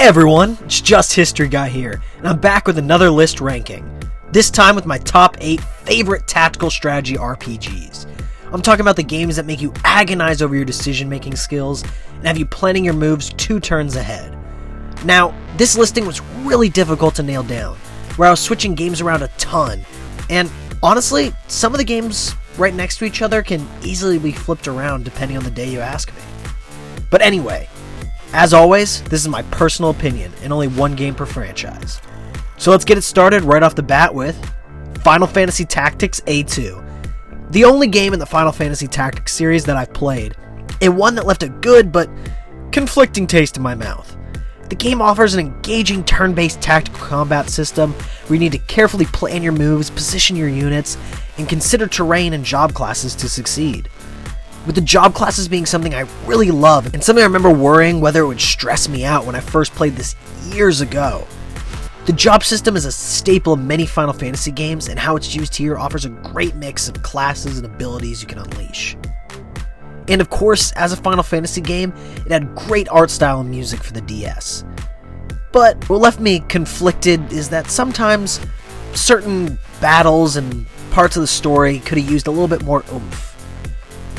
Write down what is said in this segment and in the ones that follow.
Hey everyone, it's Just History Guy here, and I'm back with another list ranking. This time with my top 8 favorite tactical strategy RPGs. I'm talking about the games that make you agonize over your decision-making skills and have you planning your moves 2 turns ahead. Now, this listing was really difficult to nail down, where I was switching games around a ton, and honestly, some of the games right next to each other can easily be flipped around depending on the day you ask me. But anyway, as always, this is my personal opinion, and only one game per franchise. So let's get it started right off the bat with Final Fantasy Tactics A2. The only game in the Final Fantasy Tactics series that I've played, and one that left a good but conflicting taste in my mouth. The game offers an engaging turn-based tactical combat system where you need to carefully plan your moves, position your units, and consider terrain and job classes to succeed. With the job classes being something I really love, and something I remember worrying whether it would stress me out when I first played this years ago. The job system is a staple of many Final Fantasy games, and how it's used here offers a great mix of classes and abilities you can unleash. And of course, as a Final Fantasy game, it had great art style and music for the DS. But what left me conflicted is that sometimes certain battles and parts of the story could have used a little bit more oomph.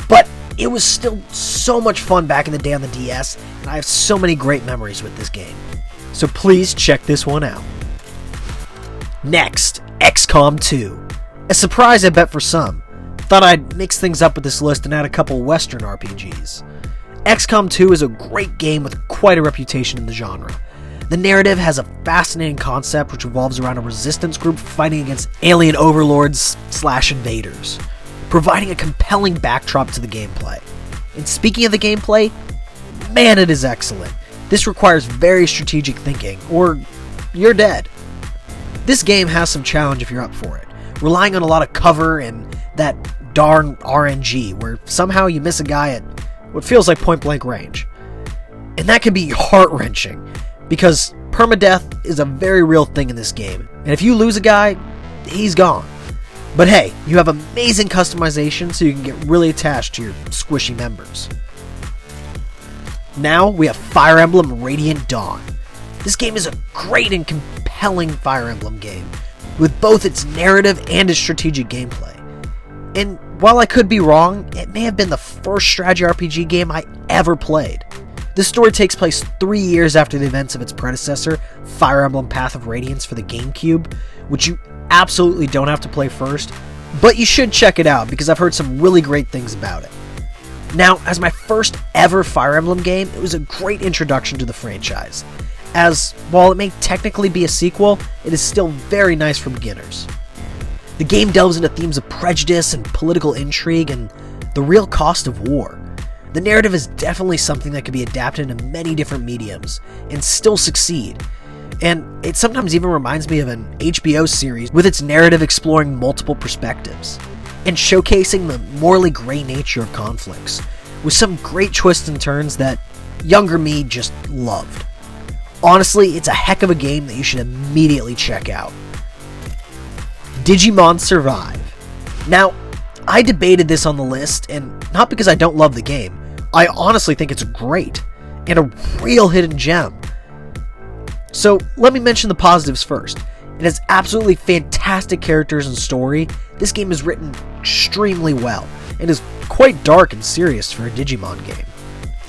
But it was still so much fun back in the day on the DS, and I have so many great memories with this game. So please check this one out. Next, XCOM 2. A surprise I bet for some. Thought I'd mix things up with this list and add a couple Western RPGs. XCOM 2 is a great game with quite a reputation in the genre. The narrative has a fascinating concept which revolves around a resistance group fighting against alien overlords / invaders, providing a compelling backdrop to the gameplay. And speaking of the gameplay, man, it is excellent. This requires very strategic thinking, or you're dead. This game has some challenge if you're up for it, relying on a lot of cover and that darn RNG, where somehow you miss a guy at what feels like point-blank range. And that can be heart-wrenching, because permadeath is a very real thing in this game, and if you lose a guy, he's gone. But hey, you have amazing customization so you can get really attached to your squishy members. Now we have Fire Emblem Radiant Dawn. This game is a great and compelling Fire Emblem game, with both its narrative and its strategic gameplay. And while I could be wrong, it may have been the first strategy RPG game I ever played. This story takes place 3 years after the events of its predecessor, Fire Emblem Path of Radiance for the GameCube, which you absolutely don't have to play first, but you should check it out because I've heard some really great things about it. Now, as my first ever Fire Emblem game, it was a great introduction to the franchise, as while it may technically be a sequel, it is still very nice for beginners. The game delves into themes of prejudice and political intrigue and the real cost of war. The narrative is definitely something that could be adapted into many different mediums and still succeed. And it sometimes even reminds me of an HBO series with its narrative exploring multiple perspectives and showcasing the morally gray nature of conflicts, with some great twists and turns that younger me just loved. Honestly, it's a heck of a game that you should immediately check out. Digimon Survive. Now, I debated this on the list, and not because I don't love the game. I honestly think it's great, and a real hidden gem. So let me mention the positives first. It has absolutely fantastic characters and story. This game is written extremely well, and is quite dark and serious for a Digimon game.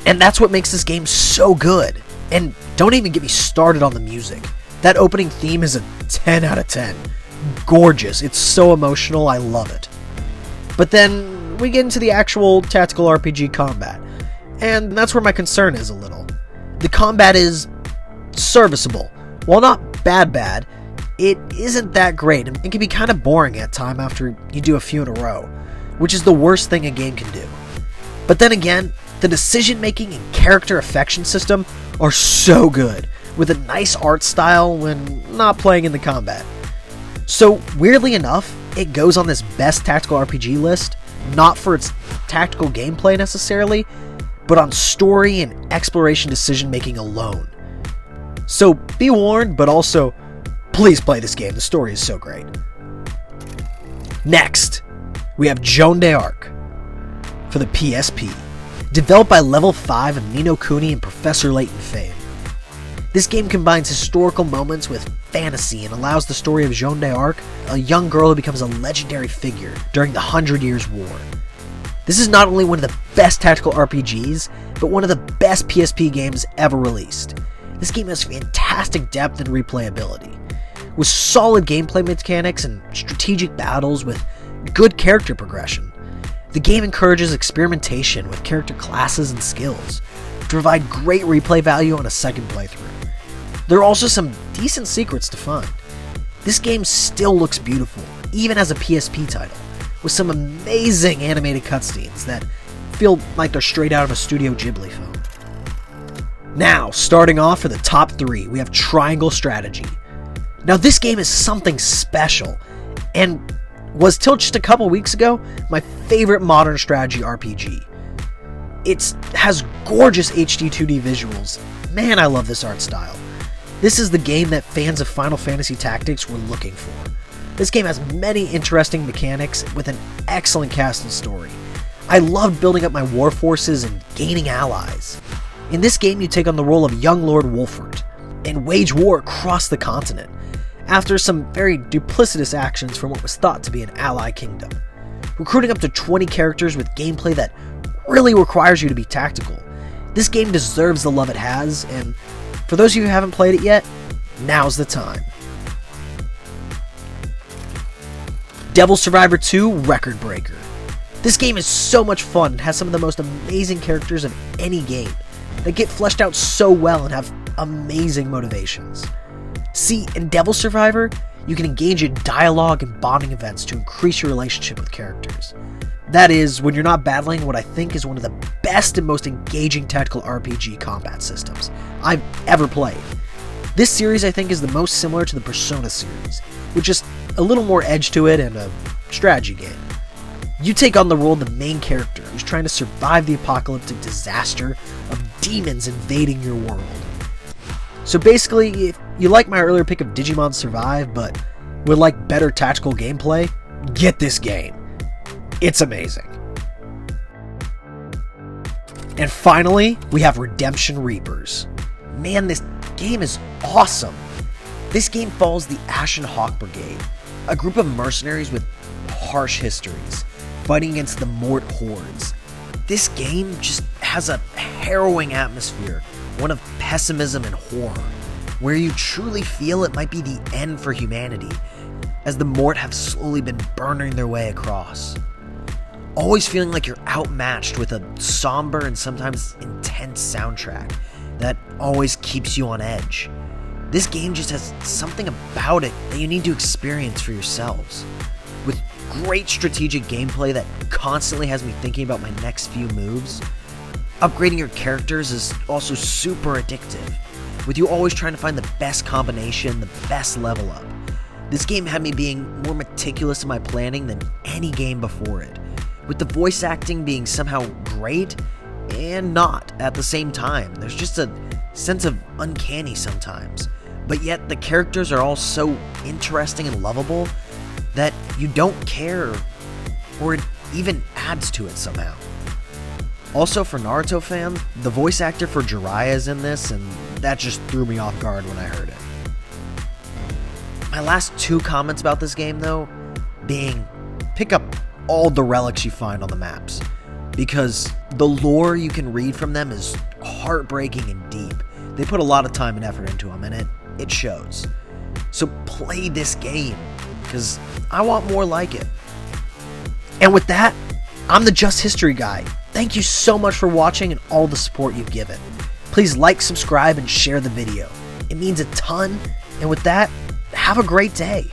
And that's what makes this game so good. And don't even get me started on the music. That opening theme is a 10 out of 10. Gorgeous, it's so emotional, I love it. But then we get into the actual tactical RPG combat, and that's where my concern is a little. The combat is serviceable. While not bad, it isn't that great, and it can be kind of boring at times after you do a few in a row, which is the worst thing a game can do. But then again, the decision making and character affection system are so good, with a nice art style when not playing in the combat. So weirdly enough, it goes on this best tactical RPG list, not for its tactical gameplay necessarily, but on story and exploration decision making alone. So be warned, but also, please play this game, the story is so great. Next, we have Joan of Arc for the PSP, developed by Level 5 of Ni no Kuni and Professor Layton fame. This game combines historical moments with fantasy and allows the story of Joan of Arc, a young girl who becomes a legendary figure during the 100 Years' War. This is not only one of the best tactical RPGs, but one of the best PSP games ever released. This game has fantastic depth and replayability, with solid gameplay mechanics and strategic battles with good character progression. The game encourages experimentation with character classes and skills to provide great replay value on a second playthrough. There are also some decent secrets to find. This game still looks beautiful, even as a PSP title, with some amazing animated cutscenes that feel like they're straight out of a Studio Ghibli film. Now, starting off for the top 3, we have Triangle Strategy. Now this game is something special, and was till just a couple weeks ago my favorite modern strategy RPG. It has gorgeous HD 2D visuals. Man, I love this art style. This is the game that fans of Final Fantasy Tactics were looking for. This game has many interesting mechanics with an excellent cast and story. I loved building up my war forces and gaining allies. In this game, you take on the role of young Lord Wolfert and wage war across the continent after some very duplicitous actions from what was thought to be an ally kingdom. Recruiting up to 20 characters with gameplay that really requires you to be tactical. This game deserves the love it has, and for those of you who haven't played it yet, now's the time. Devil Survivor 2 Record Breaker. This game is so much fun and has some of the most amazing characters of any game that get fleshed out so well and have amazing motivations. See, in Devil Survivor, you can engage in dialogue and bonding events to increase your relationship with characters. That is, when you're not battling what I think is one of the best and most engaging tactical RPG combat systems I've ever played. This series I think is the most similar to the Persona series, with just a little more edge to it and a strategy game. You take on the role of the main character who's trying to survive the apocalyptic disaster of demons invading your world. So basically, if you like my earlier pick of Digimon Survive but would like better tactical gameplay, get this game. It's amazing. And finally, we have Redemption Reapers. Man, this game is awesome. This game follows the Ashen Hawk Brigade, a group of mercenaries with harsh histories, fighting against the Mort hordes. This game just has a harrowing atmosphere, one of pessimism and horror, where you truly feel it might be the end for humanity, as the Mort have slowly been burning their way across. Always feeling like you're outmatched with a somber and sometimes intense soundtrack that always keeps you on edge. This game just has something about it that you need to experience for yourselves. With great strategic gameplay that constantly has me thinking about my next few moves, upgrading your characters is also super addictive, with you always trying to find the best combination, the best level up. This game had me being more meticulous in my planning than any game before it, with the voice acting being somehow great and not at the same time. There's just a sense of uncanny sometimes, but yet the characters are all so interesting and lovable that you don't care, or it even adds to it somehow. Also, for Naruto fan, the voice actor for Jiraiya is in this, and that just threw me off guard when I heard it. My last 2 comments about this game, though, being pick up all the relics you find on the maps, because the lore you can read from them is heartbreaking and deep. They put a lot of time and effort into them, and it shows. So play this game, because I want more like it. And with that, I'm the Just History Guy. Thank you so much for watching and all the support you've given. Please like, subscribe, and share the video. It means a ton, and with that, have a great day.